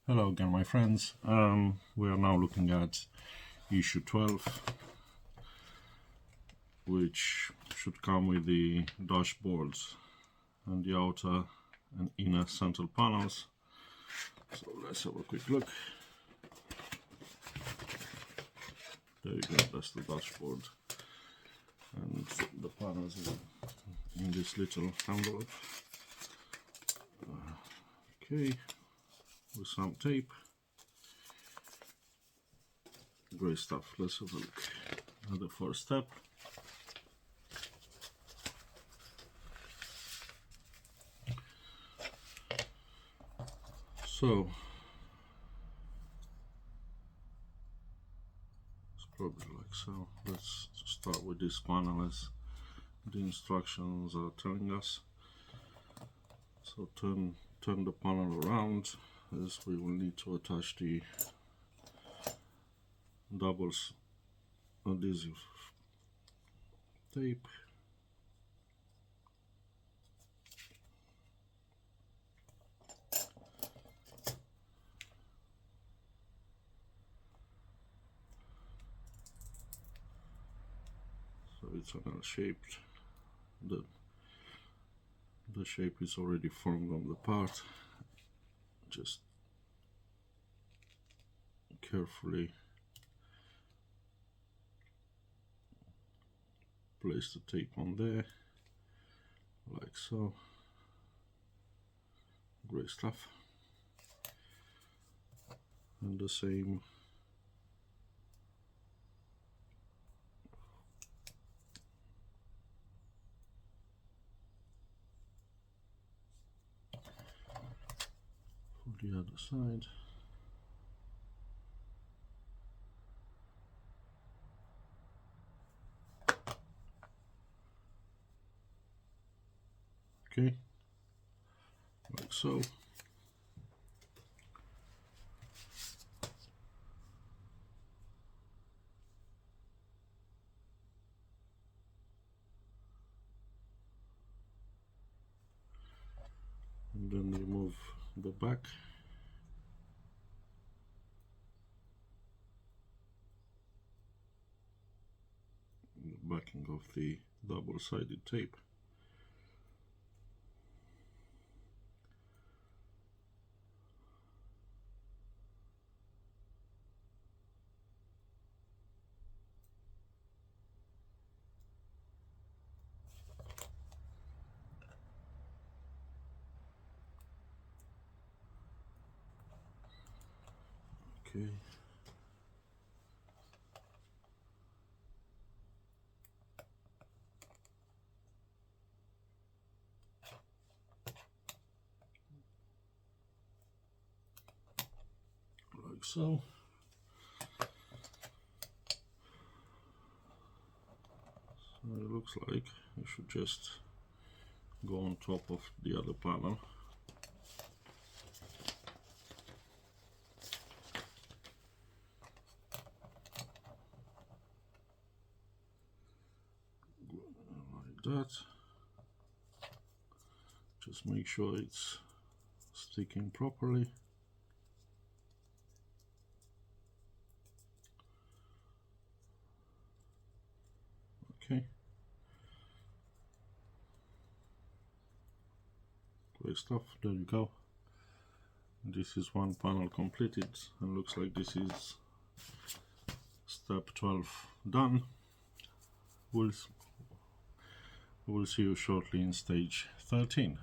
Hello again, my friends. We are now looking at issue 12, which should come with the dashboards and the outer and inner central panels. So let's have a quick look. There you go, that's the dashboard. And the panels in this little envelope. Okay, with some tape. Great stuff. Let's have a look at the first step. So it's probably like so. Let's start with this panel as the instructions are telling us. So turn the panel around, as we will need to attach the doubles adhesive tape. So it's an L-shaped. The shape is already formed on the part. Just carefully place the tape on there, like so. Great stuff. And the same for the other side. Okay, like so. And then remove the back. The backing of the double-sided tape. Okay. Like so. So it looks like you should just go on top of the other panel. Like that. Just make sure it's sticking properly. Okay. Great stuff. There you go. This is one panel completed, and looks like this is step 12 done. We'll see you shortly in stage 13.